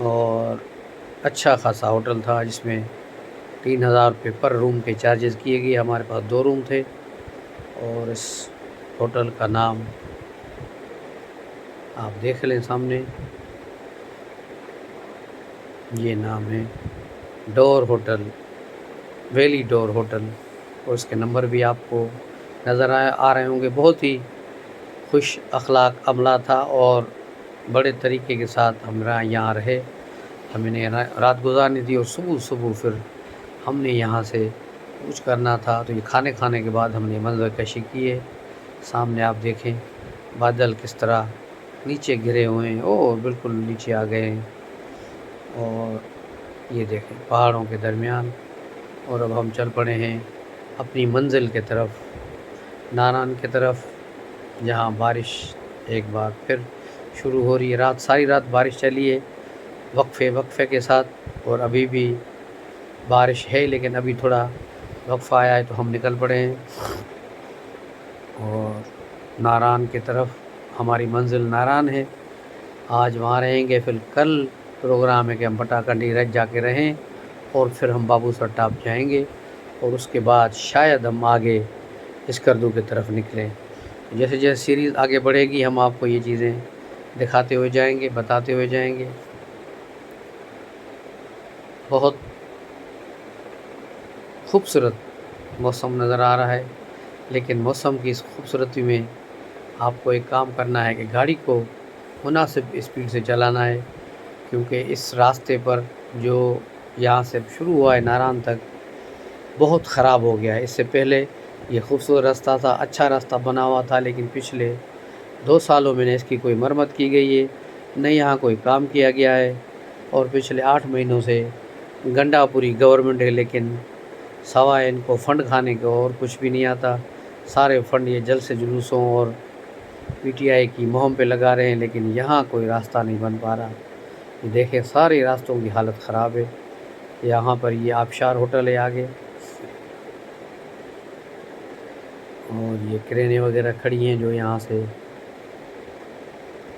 اور اچھا خاصا ہوٹل تھا جس میں 3000 روپے پر روم کے چارجز کیے گئے. ہمارے پاس 2 روم تھے اور اس ہوٹل کا نام آپ دیکھ لیں سامنے، یہ نام ہے ڈور ہوٹل، ویلی ڈور ہوٹل، اور اس کے نمبر بھی آپ کو نظر آ رہے ہوں گے. بہت ہی خوش اخلاق عملہ تھا اور بڑے طریقے کے ساتھ ہم یہاں رہے. ہمیں نے رات گزارنی تھی اور صبح پھر ہم نے یہاں سے کچھ کرنا تھا. تو یہ کھانے کے بعد ہم نے منظر کشی کی ہے. سامنے آپ دیکھیں بادل کس طرح نیچے گرے ہوئے ہیں، اور بالکل نیچے آ گئے ہیں، اور یہ دیکھیں پہاڑوں کے درمیان. اور اب ہم چل پڑے ہیں اپنی منزل کے طرف، ناران کی طرف، جہاں بارش ایک بار پھر شروع ہو رہی ہے. ساری رات بارش چلی ہے وقفے کے ساتھ، اور ابھی بھی بارش ہے لیکن ابھی تھوڑا وقفہ آیا ہے تو ہم نکل پڑے ہیں. اور ناران کی طرف ہماری منزل ناران ہے. آج وہاں رہیں گے، پھر کل پروگرام ہے کہ ہم پٹاکنڈی جا کے رہیں، اور پھر ہم بابو سر ٹاپ جائیں گے، اور اس کے بعد شاید ہم آگے اسکردو کی طرف نکلیں. جیسے جیسے سیریز آگے بڑھے گی ہم آپ کو یہ چیزیں دکھاتے ہوئے جائیں گے، بتاتے ہوئے جائیں گے. بہت خوبصورت موسم نظر آ رہا ہے، لیکن موسم کی اس خوبصورتی میں آپ کو ایک کام کرنا ہے کہ گاڑی کو مناسب اسپیڈ سے چلانا ہے، کیونکہ اس راستے پر جو یہاں سے شروع ہوا ہے ناران تک بہت خراب ہو گیا ہے. اس سے پہلے یہ خوبصورت راستہ تھا، اچھا راستہ بنا ہوا تھا، لیکن پچھلے 2 سالوں میں نے اس کی کوئی مرمت کی گئی ہے، نہ یہاں کوئی کام کیا گیا ہے. اور پچھلے 8 مہینوں سے گنڈا پوری گورنمنٹ ہے، لیکن سوائے ان کو فنڈ کھانے کو اور کچھ بھی نہیں آتا. سارے فنڈ یہ جلسے جلوسوں اور پی ٹی آئی کی مہم پہ لگا رہے ہیں، لیکن یہاں کوئی راستہ نہیں بن پا رہا. یہ دیکھیں سارے راستوں کی حالت خراب ہے. یہاں پر یہ آبشار ہوٹل ہے آگے، اور یہ کرینیں وغیرہ کھڑی ہیں جو یہاں سے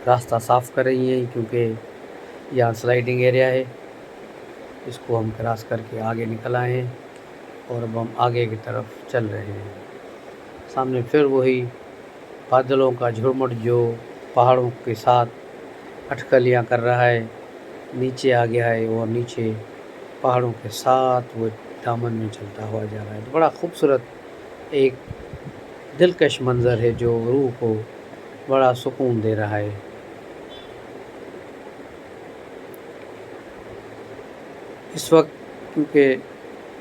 راستہ صاف کر رہی ہیں، کیونکہ یہاں سلائیڈنگ ایریا ہے. اس کو ہم کراس کر کے آگے نکل آئے ہیں، اور اب ہم آگے کی طرف چل رہے ہیں. سامنے پھر وہی بادلوں کا جھرمٹ جو پہاڑوں کے ساتھ اٹکلیاں کر رہا ہے، نیچے آ گیا ہے، اور نیچے پہاڑوں کے ساتھ وہ دامن میں چلتا ہوا جا رہا ہے. تو بڑا خوبصورت ایک دلکش منظر ہے جو روح کو بڑا سکون دے رہا ہے. اس وقت کیونکہ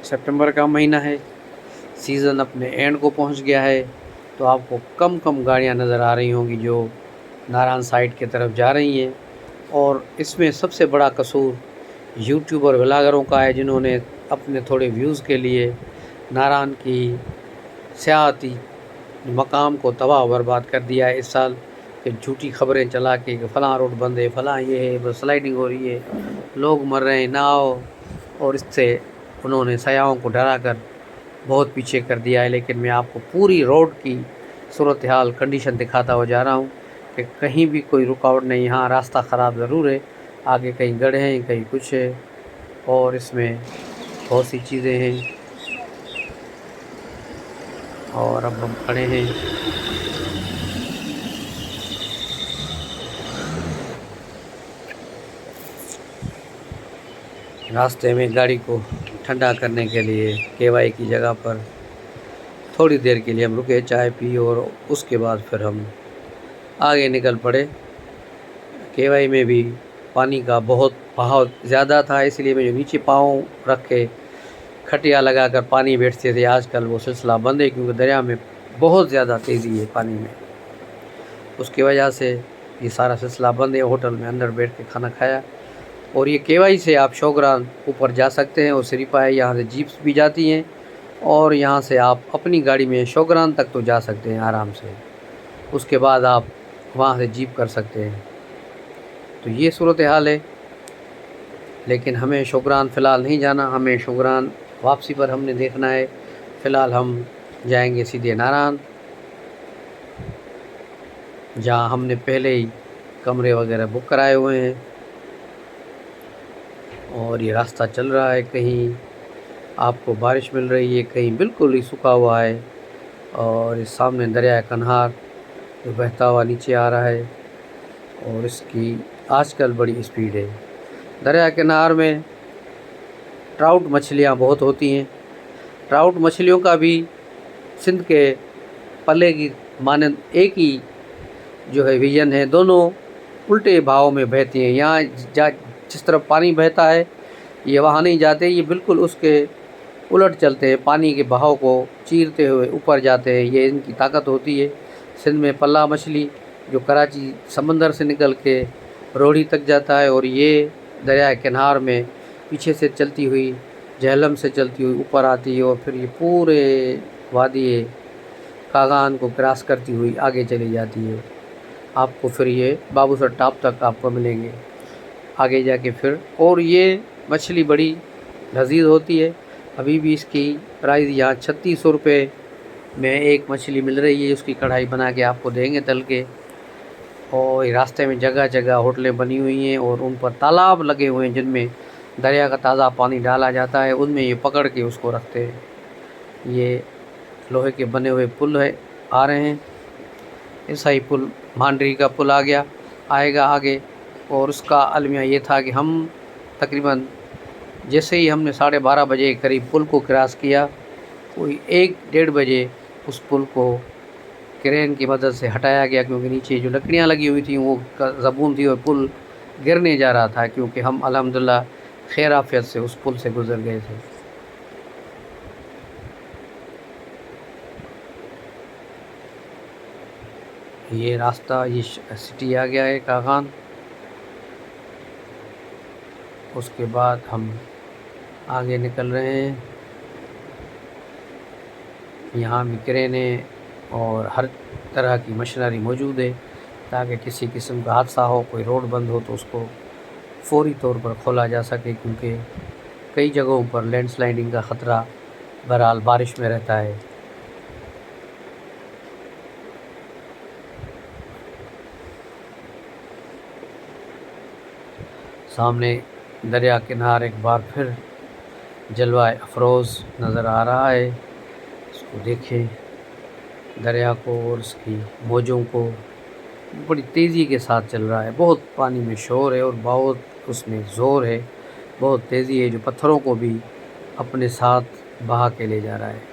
سپٹمبر کا مہینہ ہے، سیزن اپنے اینڈ کو پہنچ گیا ہے، تو آپ کو کم گاڑیاں نظر آ رہی ہوں گی جو ناران سائڈ کی طرف جا رہی ہیں. اور اس میں سب سے بڑا قصور یوٹیوبر ولاگروں کا ہے، جنہوں نے اپنے تھوڑے ویوز کے لیے ناران کی سیاحتی مقام کو تباہ و برباد کر دیا ہے اس سال. کہ جھوٹی خبریں چلا کے کہ فلاں روڈ بند ہے، فلاں یہ ہے، بس سلائیڈنگ ہو رہی ہے، لوگ مر رہے ہیں، نہ آؤ. اور اس سے انہوں نے سیاحوں کو ڈرا کر بہت پیچھے کر دیا ہے. لیکن میں آپ کو پوری روڈ کی صورتحال کنڈیشن دکھاتا ہوا جا رہا ہوں کہ کہیں بھی کوئی رکاوٹ نہیں. ہاں راستہ خراب ضرور ہے، آگے کہیں گڑھے ہیں، کہیں کچھ ہے، اور اس میں بہت سی چیزیں ہیں. اور اب ہم کھڑے ہیں راستے میں گاڑی کو ٹھنڈا کرنے کے لیے. کے وائی کی جگہ پر تھوڑی دیر کے لیے ہم رکے، چائے پی، اور اس کے بعد پھر ہم آگے نکل پڑے. کے وائی میں بھی پانی کا بہت زیادہ تھا، اس لیے میں جو نیچے پاؤں رکھ کے کھٹیا لگا کر پانی بیٹھتے تھے، آج کل وہ سلسلہ بند ہے، کیونکہ دریا میں بہت زیادہ تیزی ہے پانی میں. اس کی وجہ سے یہ سارا سلسلہ بند ہے. ہوٹل میں اندر بیٹھ کے کھانا کھایا. اور یہ کے وائی سے آپ شوگران اوپر جا سکتے ہیں، اور سریپا ہے، یہاں سے جیپس بھی جاتی ہیں، اور یہاں سے آپ اپنی گاڑی میں شوگران تک تو جا سکتے ہیں آرام سے. اس کے بعد آپ وہاں سے جیپ کر سکتے ہیں. تو یہ صورتحال ہے. لیکن ہمیں شوگران فی الحال نہیں جانا، ہمیں شوگران واپسی پر ہم نے دیکھنا ہے. فی الحال ہم جائیں گے سیدھے ناران، جہاں ہم نے پہلے ہی کمرے وغیرہ بک کرائے ہوئے ہیں. اور یہ راستہ چل رہا ہے، کہیں آپ کو بارش مل رہی ہے، کہیں بالکل ہی سوکھا ہوا ہے، اور اس سامنے دریائے کنہار جو بہتا ہوا نیچے آ رہا ہے، اور اس کی آج کل بڑی اسپیڈ ہے۔ دریائے کنہار میں ٹراؤٹ مچھلیاں بہت ہوتی ہیں۔ ٹراؤٹ مچھلیوں کا بھی سندھ کے پلے کی مانند ایک ہی جو ہے ویژن ہے، دونوں الٹے بہاؤ میں بہتی ہیں۔ یہاں جس طرف پانی بہتا ہے یہ وہاں نہیں جاتے، یہ بالکل اس کے الٹ چلتے ہیں، پانی کے بہاؤ کو چیرتے ہوئے اوپر جاتے ہیں، یہ ان کی طاقت ہوتی ہے۔ سندھ میں پلا مچھلی جو کراچی سمندر سے نکل کے روہڑی تک جاتا ہے، اور یہ دریائے کنہار میں پیچھے سے چلتی ہوئی جہلم سے چلتی ہوئی اوپر آتی ہے، اور پھر یہ پورے وادی کاغان کو کراس کرتی ہوئی آگے چلی جاتی ہے۔ آپ کو پھر یہ بابو سر ٹاپ تک آپ کو ملیں گے آگے جا کے پھر، اور یہ مچھلی بڑی لذیذ ہوتی ہے۔ ابھی بھی اس کی پرائز یہاں 3600 روپے میں ایک مچھلی مل رہی ہے، اس کی کڑھائی بنا کے آپ کو دیں گے تل کے۔ اور راستے میں جگہ جگہ ہوٹلیں بنی ہوئی ہیں، اور ان پر تالاب لگے ہوئے ہیں جن میں دریا کا تازہ پانی ڈالا جاتا ہے، ان میں یہ پکڑ کے اس کو رکھتے ہیں۔ یہ لوہے کے بنے ہوئے پل آ رہے ہیں، ایسا ہی پل مانڈری کا پل آئے گا آگے، اور اس کا المیہ یہ تھا کہ ہم تقریباً جیسے ہی ہم نے 12:30 بجے کے قریب پل کو کراس کیا، کوئی 1-1:30 بجے اس پل کو کرین کی مدد سے ہٹایا گیا، کیونکہ نیچے جو لکڑیاں لگی ہوئی تھیں وہ زبون تھی اور پل گرنے جا رہا تھا، کیونکہ ہم الحمدللہ خیر عافیت سے اس پل سے گزر گئے تھے۔ یہ راستہ، یہ سٹی آ گیا ہے کاغان۔ اس کے بعد ہم آگے نکل رہے ہیں۔ یہاں بھی کرینے اور ہر طرح کی مشینری موجود ہے، تاکہ کسی قسم کا حادثہ ہو، کوئی روڈ بند ہو تو اس کو فوری طور پر کھولا جا سکے، کیونکہ کئی جگہوں پر لینڈ سلائڈنگ کا خطرہ بہرحال بارش میں رہتا ہے۔ سامنے دریا کنار ایک بار پھر جلوہ افروز نظر آ رہا ہے، اس کو دیکھیں دریا کو اور اس کی موجوں کو، بڑی تیزی کے ساتھ چل رہا ہے، بہت پانی میں شور ہے اور بہت اس میں زور ہے، بہت تیزی ہے، جو پتھروں کو بھی اپنے ساتھ بہا کے لے جا رہا ہے۔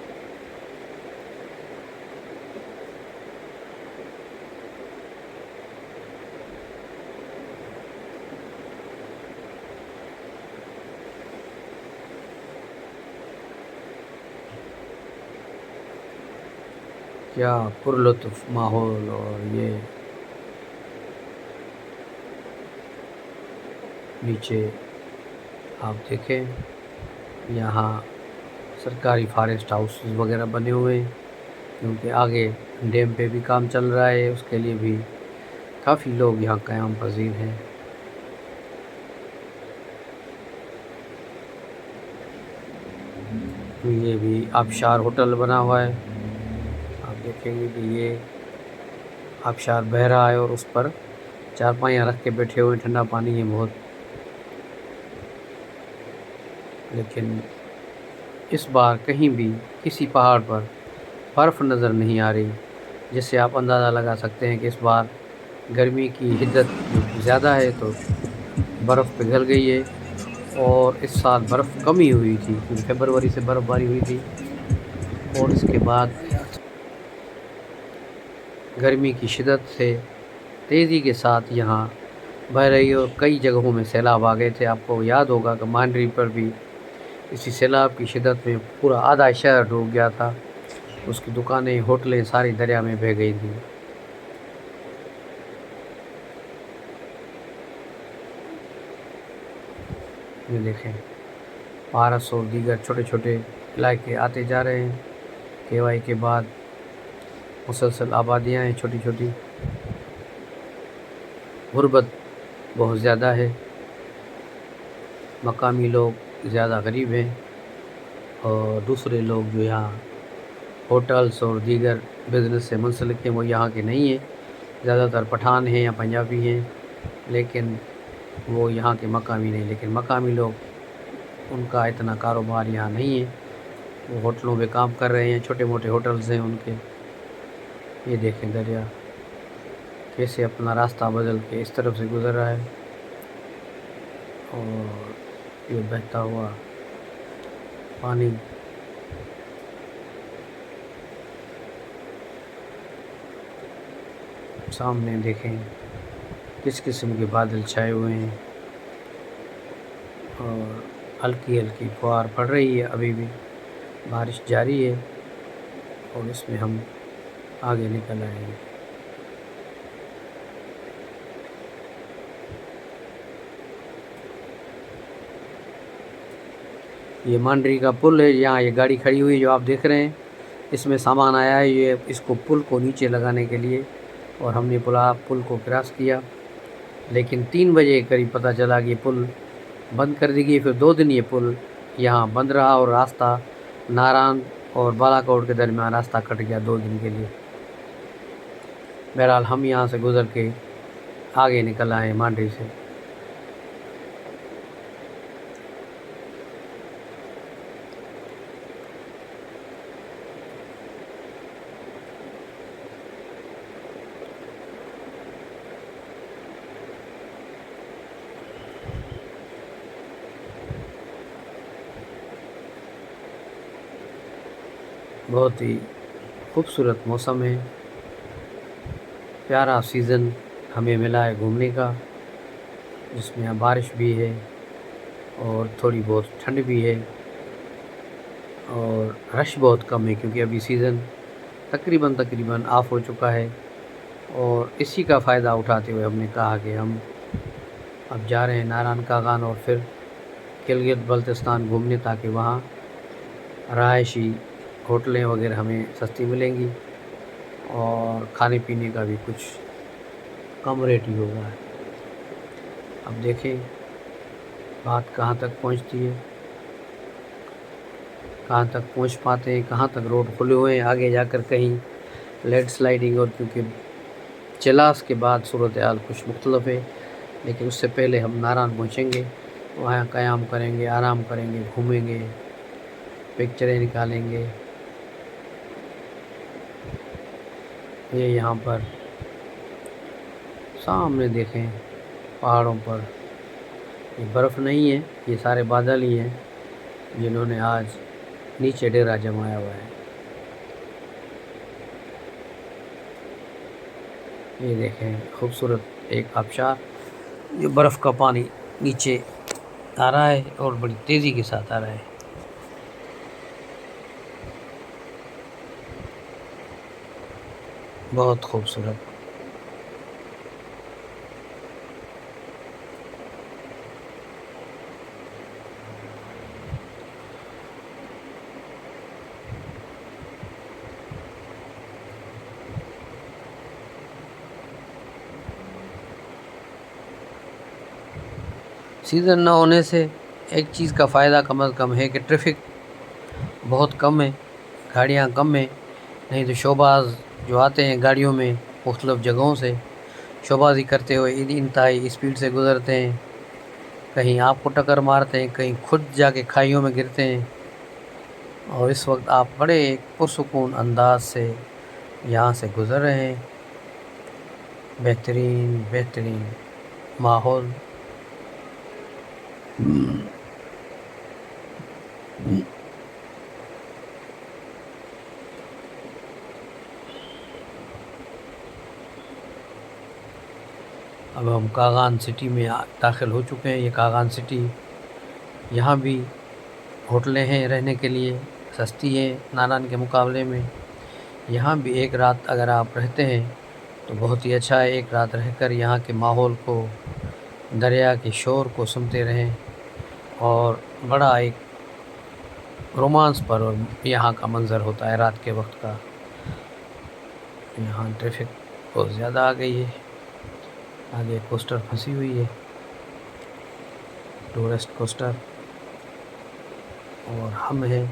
کیا پرلطف ماحول، اور یہ نیچے آپ دیکھیں یہاں سرکاری فارسٹ ہاؤسز وغیرہ بنے ہوئے ہیں، کیونکہ آگے ڈیم پہ بھی کام چل رہا ہے، اس کے لیے بھی کافی لوگ یہاں قیام پذیر ہیں۔ یہ بھی آبشار ہوٹل بنا ہوا ہے، آپ دیکھیں گے کہ یہ آبشار بہہ رہا ہے اور اس پر چارپائیاں رکھ کے بیٹھے ہوئے، ٹھنڈا پانی ہے بہت۔ لیکن اس بار کہیں بھی کسی پہاڑ پر برف نظر نہیں آ رہی، جس سے آپ اندازہ لگا سکتے ہیں کہ اس بار گرمی کی حدت زیادہ ہے، تو برف پگھل گئی ہے۔ اور اس سال برف کم ہی ہوئی تھی، کیونکہ فیبروری سے برف باری ہوئی تھی، اور اس کے بعد گرمی کی شدت سے تیزی کے ساتھ یہاں بہ رہی، اور کئی جگہوں میں سیلاب آ گئے تھے۔ آپ کو یاد ہوگا کہ مانڈری پر بھی اسی سیلاب کی شدت میں پورا آدھا شہر ڈوب گیا تھا، اس کی دکانیں، ہوٹلیں ساری دریا میں بہہ گئی تھیں۔ یہ دیکھیں پارس اور دیگر چھوٹے چھوٹے علاقے آتے جا رہے ہیں، کے وائی کے بعد مسلسل آبادیاں ہیں چھوٹی چھوٹی، غربت بہت زیادہ ہے، مقامی لوگ زیادہ غریب ہیں، اور دوسرے لوگ جو یہاں ہوٹلز اور دیگر بزنس سے منسلک ہیں وہ یہاں کے نہیں ہیں، زیادہ تر پٹھان ہیں یا پنجابی ہیں، لیکن وہ یہاں کے مقامی نہیں، لیکن مقامی لوگ ان کا اتنا کاروبار یہاں نہیں ہے، وہ ہوٹلوں پہ کام کر رہے ہیں، چھوٹے موٹے ہوٹلز ہیں ان کے۔ یہ دیکھیں دریا کیسے اپنا راستہ بدل کے اس طرف سے گزر رہا ہے، اور یہ بہتا ہوا پانی سامنے دیکھیں کس قسم کے بادل چھائے ہوئے ہیں، اور ہلکی ہلکی فوار پڑ رہی ہے، ابھی بھی بارش جاری ہے، اور اس میں ہم آگے نکل آئے ہیں۔ یہ مانڈری کا پل ہے، یہاں یہ گاڑی کھڑی ہوئی جو آپ دیکھ رہے ہیں، اس میں سامان آیا ہے، یہ اس کو پل کو نیچے لگانے کے لیے، اور ہم نے پل کو کراس کیا، لیکن 3 بجے قریب پتہ چلا کہ یہ پل بند کر دی گئی۔ پھر 2 دن یہ پل یہاں بند رہا، اور راستہ ناران اور بالا کوٹ کے درمیان راستہ کٹ گیا 2 دن کے لیے۔ بہرحال ہم یہاں سے گزر کے آگے نکل آئے مانڈری سے۔ بہت ہی خوبصورت موسم ہے، پیارا سیزن ہمیں ملا ہے گھومنے کا، جس میں بارش بھی ہے اور تھوڑی بہت ٹھنڈ بھی ہے، اور رش بہت کم ہے، کیونکہ ابھی سیزن تقریباً آف ہو چکا ہے، اور اسی کا فائدہ اٹھاتے ہوئے ہم نے کہا کہ ہم اب جا رہے ہیں ناران کاغان اور پھر گلگت بلتستان گھومنے، تاکہ وہاں رہائشی ہوٹلیں وغیرہ ہمیں سستی ملیں گی، اور کھانے پینے کا بھی کچھ کم ریٹ ہی ہوگا۔ اب دیکھیں بات کہاں تک پہنچتی ہے، کہاں تک پہنچ پاتے ہیں، کہاں تک روڈ کھلے ہوئے ہیں۔ آگے جا کر کہیں لیڈ سلائیڈنگ، اور کیونکہ چلاس کے بعد صورتحال کچھ مختلف ہے، لیکن اس سے پہلے ہم ناران پہنچیں گے، وہاں قیام کریں گے، آرام کریں گے، گھومیں گے، پکچریں نکالیں گے۔ یہ یہاں پر سامنے دیکھیں پہاڑوں پر یہ برف نہیں ہے، یہ سارے بادل ہی ہیں جنہوں نے آج نیچے ڈیرا جمایا ہوا ہے۔ یہ دیکھیں خوبصورت ایک آبشار، یہ برف کا پانی نیچے آ رہا ہے اور بڑی تیزی کے ساتھ آ رہا ہے۔ بہت خوبصورت۔ سیزن نہ ہونے سے ایک چیز کا فائدہ کم از کم ہے کہ ٹریفک بہت کم ہے، گاڑیاں کم ہیں، نہیں تو شوباز جو آتے ہیں گاڑیوں میں مختلف جگہوں سے، شوبازی کرتے ہوئے انتہائی اسپیڈ سے گزرتے ہیں، کہیں آپ کو ٹکر مارتے ہیں، کہیں خود جا کے کھائیوں میں گرتے ہیں، اور اس وقت آپ بڑے پرسکون انداز سے یہاں سے گزر رہے ہیں۔ بہترین ماحول۔ اب ہم کاغان سٹی میں داخل ہو چکے ہیں۔ یہ کاغان سٹی، یہاں بھی ہوٹلیں ہیں رہنے کے لیے، سستی ہیں ناران کے مقابلے میں۔ یہاں بھی ایک رات اگر آپ رہتے ہیں تو بہت ہی اچھا ہے، ایک رات رہ کر یہاں کے ماحول کو، دریا کے شور کو سنتے رہیں، اور بڑا ایک رومانس پر یہاں کا منظر ہوتا ہے رات کے وقت کا۔ یہاں ٹریفک بہت زیادہ آ گئی ہے، آگے کوسٹر پھنسی ہوئی ہے، ٹورسٹ کوسٹر، اور ہم ہیں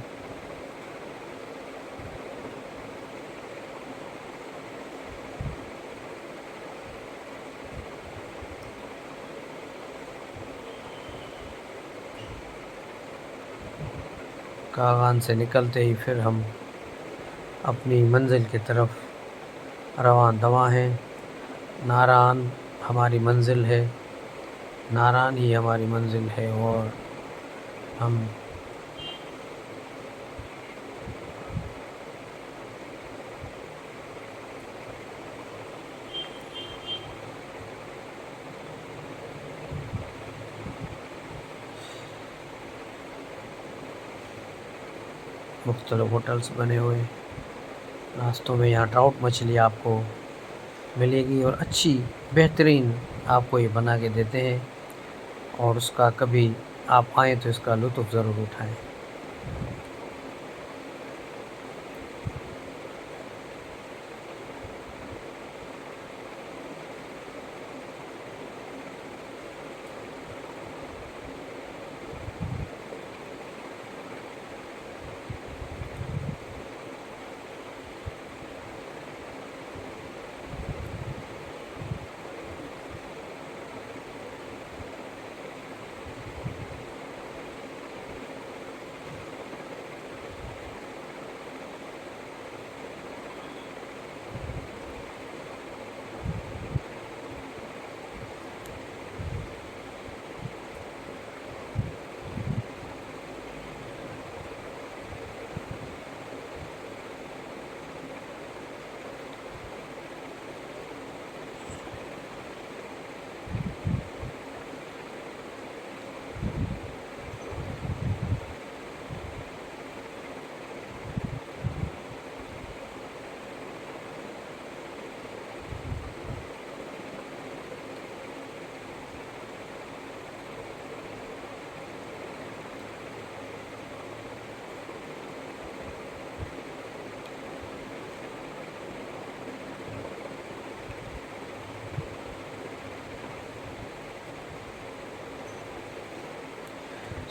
کاغان سے نکلتے ہی پھر ہم اپنی منزل کی طرف رواں دواں ہیں۔ ناران ہماری منزل ہے، ناران ہی ہماری منزل ہے، اور ہم مختلف ہوٹلس بنے ہوئے، راستوں میں یہاں ٹراؤٹ مچھلی آپ کو ملے گی، اور اچھی بہترین آپ کو یہ بنا کے دیتے ہیں، اور اس کا کبھی آپ آئیں تو اس کا لطف ضرور اٹھائیں۔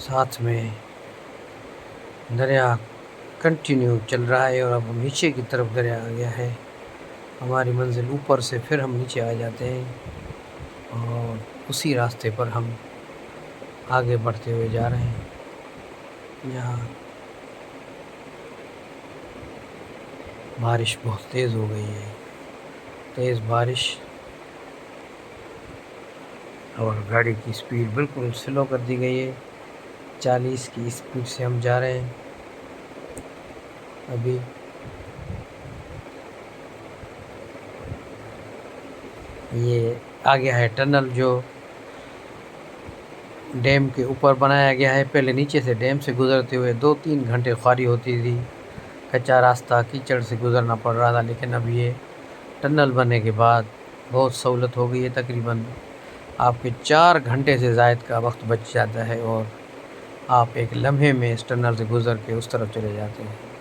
ساتھ میں دریا کنٹینیو چل رہا ہے، اور اب ہم نیچے کی طرف دریا آ گیا ہے۔ ہماری منزل اوپر سے پھر ہم نیچے آ جاتے ہیں، اور اسی راستے پر ہم آگے بڑھتے ہوئے جا رہے ہیں۔ یہاں بارش بہت تیز ہو گئی ہے، تیز بارش، اور گاڑی کی سپیڈ بالکل سلو کر دی گئی ہے۔ 40 کی سپیڈ سے ہم جا رہے ہیں ابھی۔ یہ آ گیا ہے ٹنل جو ڈیم کے اوپر بنایا گیا ہے۔ پہلے نیچے سے ڈیم سے گزرتے ہوئے 2-3 گھنٹے خواری ہوتی تھی، کچا راستہ کیچڑ سے گزرنا پڑ رہا تھا، لیکن اب یہ ٹنل بننے کے بعد بہت سہولت ہو گئی ہے۔ تقریباً آپ کے 4 گھنٹے سے زائد کا وقت بچ جاتا ہے، اور آپ ایک لمحے میں اس ٹنل سے گزر کے اس طرف چلے جاتے ہیں۔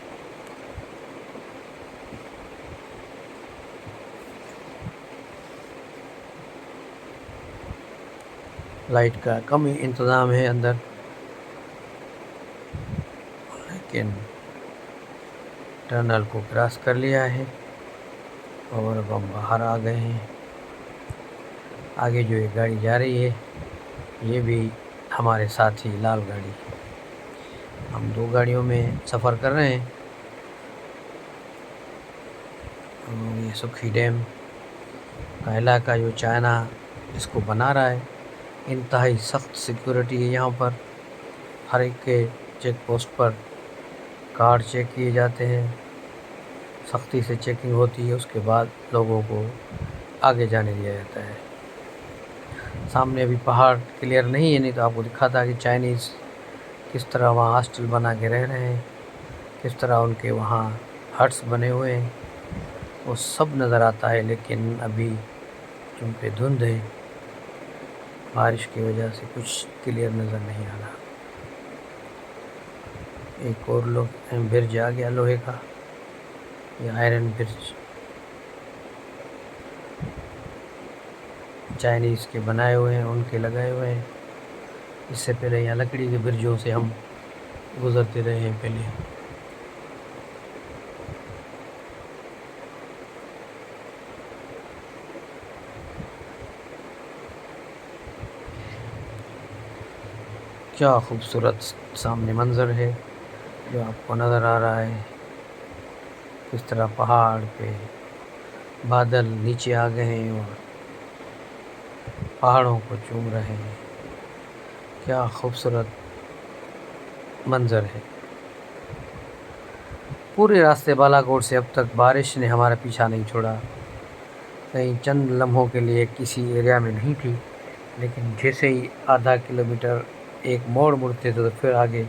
لائٹ کا کم ہی انتظام ہے اندر، لیکن ٹنل کو کراس کر لیا ہے، اور اب ہم باہر آ گئے ہیں۔ آگے جو یہ گاڑی جا رہی ہے یہ بھی ہمارے ساتھی لال گاڑی، ہم 2 گاڑیوں میں سفر کر رہے ہیں۔ اور یہ سکھی ڈیم کا علاقہ جو چائنا اس کو بنا رہا ہے، انتہائی سخت سیکیورٹی ہے یہاں پر۔ ہر ایک کے چیک پوسٹ پر کارڈ چیک کیے جاتے ہیں، سختی سے چیکنگ ہوتی ہے، اس کے بعد لوگوں کو آگے جانے دیا جاتا ہے۔ سامنے ابھی پہاڑ کلیئر نہیں ہے، نہیں تو آپ کو دکھاتا کہ چائنیز کس طرح وہاں ہاسٹل بنا کے رہ رہے ہیں، کس طرح ان کے وہاں ہٹس بنے ہوئے ہیں، وہ سب نظر آتا ہے۔ لیکن ابھی چونکہ دھند ہے، بارش کی وجہ سے کچھ کلیئر نظر نہیں آ رہا۔ ایک اور برج آ گیا لوہے کا، یہ آئرن برج چائنیز کے بنائے ہوئے ہیں، ان کے لگائے ہوئے ہیں۔ اس سے پہلے یہاں لکڑی کے برجوں سے ہم گزرتے رہے ہیں پہلے۔ کیا خوبصورت سامنے منظر ہے، جو آپ کو نظر آ رہا ہے کس طرح پہاڑ پہ بادل نیچے آ گئے ہیں اور پہاڑوں کو چوم رہے ہیں. کیا خوبصورت منظر ہے. پورے راستے بالا کوٹ سے اب تک بارش نے ہمارا پیچھا نہیں چھوڑا. کہیں چند لمحوں کے لیے کسی ایریا میں نہیں تھی، لیکن جیسے ہی آدھا کلومیٹر ایک موڑ مڑتے تو پھر آگے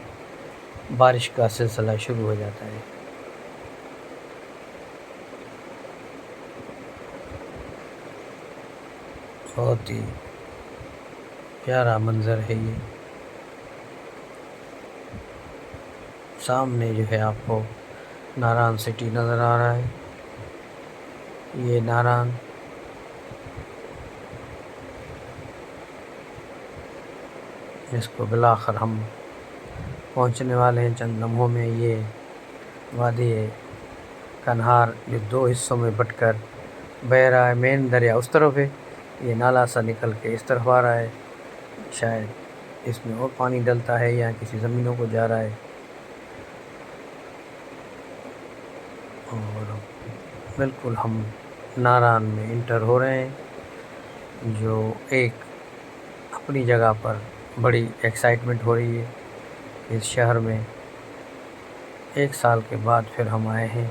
بارش کا سلسلہ شروع ہو جاتا ہے. بہت ہی پیارا منظر ہے یہ. سامنے جو ہے آپ کو ناران سٹی نظر آ رہا ہے. یہ ناران جس کو بالآخر ہم پہنچنے والے ہیں چند لمحوں میں. یہ وادی کنہار جو دو حصوں میں بٹ کر بہ رہا ہے. مین دریا اس طرف ہے، یہ نالا سا نکل کے اس طرف آ رہا ہے. شاید اس میں اور پانی ڈلتا ہے یا کسی زمینوں کو جا رہا ہے. اور بالکل ہم ناران میں انٹر ہو رہے ہیں، جو ایک اپنی جگہ پر بڑی ایکسائٹمنٹ ہو رہی ہے. اس شہر میں 1 سال کے بعد پھر ہم آئے ہیں،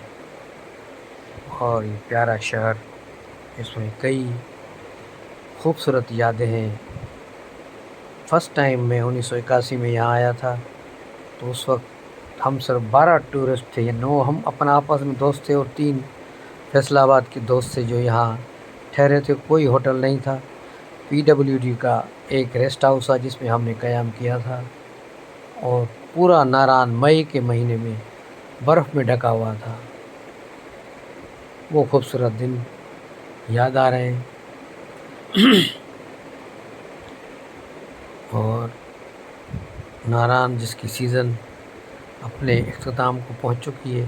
اور یہ پیارا شہر، اس میں کئی خوبصورت یادیں ہیں. فرسٹ ٹائم میں 1981 میں یہاں آیا تھا تو اس وقت ہم صرف 12 ٹورسٹ تھے یا 9. ہم اپنا آپس میں دوست تھے اور 3 فیصل آباد کے دوست تھے جو یہاں ٹھہرے تھے. کوئی ہوٹل نہیں تھا. PWD کا ایک ریسٹ ہاؤس تھا جس میں ہم نے قیام کیا تھا، اور پورا ناران مئی کے مہینے میں برف میں ڈھکا ہوا تھا. وہ خوبصورت دن یاد آ رہے ہیں. اور ناران جس کی سیزن اپنے اختتام کو پہنچ چکی ہے.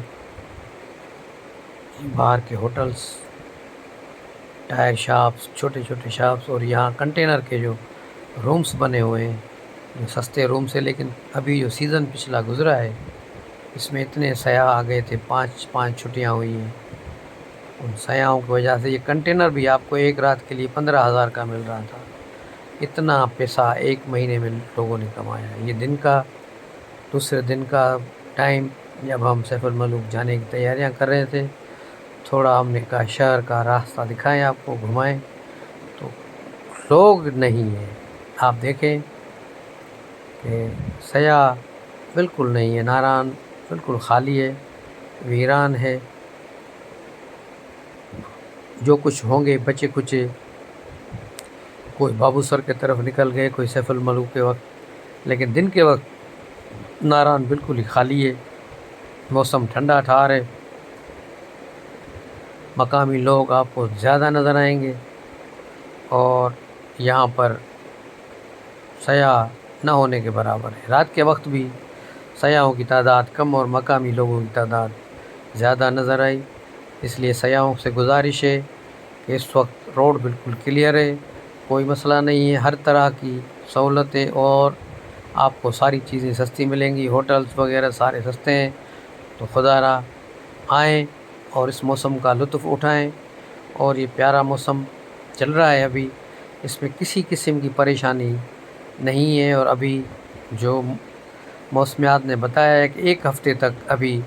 باہر کے ہوٹلز، ٹائر شاپس، چھوٹے چھوٹے شاپس، اور یہاں کنٹینر کے جو رومز بنے ہوئے ہیں جو سستے رومز ہیں. لیکن ابھی جو سیزن پچھلا گزرا ہے اس میں اتنے سیاح آ گئے تھے. 5 چھٹیاں ہوئی ہیں. ان سیاحوں کی وجہ سے یہ کنٹینر بھی آپ کو ایک رات کے لیے 15,000 کا مل رہا تھا. اتنا پیسہ ایک مہینے میں لوگوں نے کمایا. یہ دن کا دوسرے دن کا ٹائم جب ہم سیف الملوک جانے کی تیاریاں کر رہے تھے، تھوڑا ہم نے کہا شہر کا راستہ دکھائیں، آپ کو گھمائیں. تو لوگ نہیں ہیں. آپ دیکھیں کہ سیاح بالکل نہیں ہے. ناران بالکل خالی ہے، ویران ہے. جو کچھ ہوں گے بچے کچے، کوئی بابو سر کے طرف نکل گئے، کوئی سیف الملوک کے وقت. لیکن دن کے وقت ناران بالکل ہی خالی ہے. موسم ٹھنڈا ٹھار ہے. مقامی لوگ آپ کو زیادہ نظر آئیں گے، اور یہاں پر سیاح نہ ہونے کے برابر ہے. رات کے وقت بھی سیاحوں کی تعداد کم اور مقامی لوگوں کی تعداد زیادہ نظر آئی. اس لیے سیاحوں سے گزارش ہے کہ اس وقت روڈ بالکل کلیئر ہے، کوئی مسئلہ نہیں ہے. ہر طرح کی سہولتیں اور آپ کو ساری چیزیں سستی ملیں گی. ہوٹلز وغیرہ سارے سستے ہیں. تو خدا را آئیں اور اس موسم کا لطف اٹھائیں. اور یہ پیارا موسم چل رہا ہے ابھی، اس میں کسی قسم کی پریشانی نہیں ہے. اور ابھی جو موسمیات نے بتایا ہے کہ 1 ہفتے تک ابھی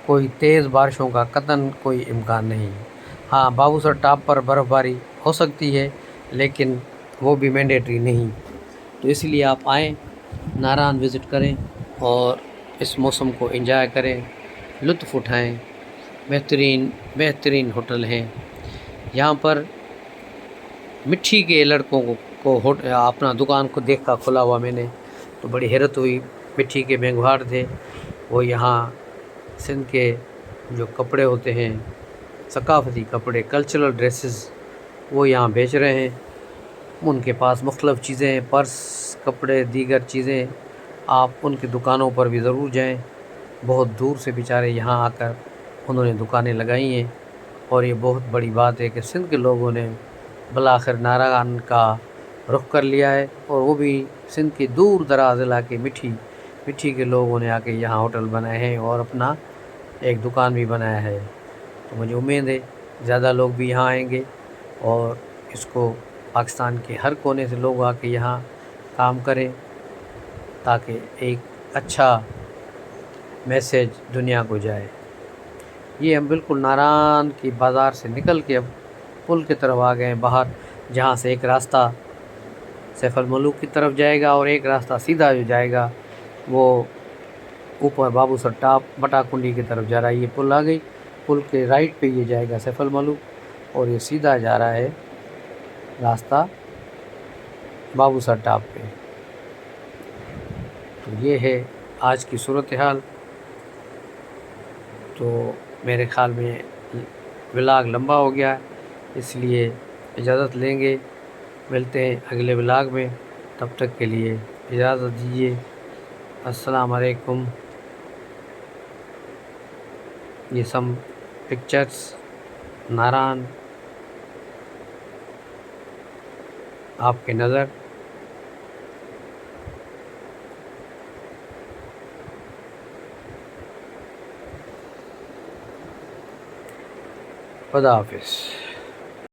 کوئی تیز بارشوں کا قطعاً کوئی امکان نہیں. ہاں، بابو سر ٹاپ پر برف باری ہو سکتی ہے، لیکن وہ بھی مینڈیٹری نہیں. تو اس لیے آپ آئیں، ناران وزٹ کریں اور اس موسم کو انجوائے کریں، لطف اٹھائیں. بہترین ہوٹل ہیں یہاں پر. مٹھی کے لڑکوں کو اپنا دکان کو دیکھا کھلا ہوا میں نے تو بڑی حیرت ہوئی. مٹھی کے مینگواڑ تھے. وہ یہاں سندھ کے جو کپڑے ہوتے ہیں، ثقافتی کپڑے، کلچرل ڈریسز، وہ یہاں بیچ رہے ہیں. ان کے پاس مختلف چیزیں ہیں، پرس، کپڑے، دیگر چیزیں. آپ ان کی دکانوں پر بھی ضرور جائیں. بہت دور سے بیچارے یہاں آ کر انہوں نے دکانیں لگائی ہیں. اور یہ بہت بڑی بات ہے کہ سندھ کے لوگوں نے بالآخر ناران کا رخ کر لیا ہے، اور وہ بھی سندھ کے دور دراز علاقے مٹھی مٹی کے لوگوں نے آ کے یہاں ہوٹل بنائے ہیں اور اپنا ایک دکان بھی بنایا ہے. تو مجھے امید ہے زیادہ لوگ بھی یہاں آئیں گے اور اس کو پاکستان کے ہر کونے سے لوگ آ کے یہاں کام کریں تاکہ ایک اچھا میسیج دنیا کو جائے. یہ ہم بالکل ناران کی بازار سے نکل کے اب پل کی طرف آ گئے ہیں باہر، جہاں سے ایک راستہ سیف الملوک کی طرف جائے گا اور ایک راستہ سیدھا جو جائے گا وہ اوپر بابو سر ٹاپ بٹا کنڈی کی طرف جا رہا ہے. یہ پل آ گئی، پل کے رائٹ پہ یہ جائے گا سیف الملوک اور یہ سیدھا جا رہا ہے راستہ بابو سر ٹاپ پہ. تو یہ ہے آج کی صورتحال. تو میرے خیال میں ولاگ لمبا ہو گیا، اس لیے اجازت لیں گے، ملتے ہیں اگلے ولاگ میں. تب تک کے لیے اجازت دیجیے. السلام علیکم. یہ سم پکچرس ناران آپ کے نظر. خدا حافظ.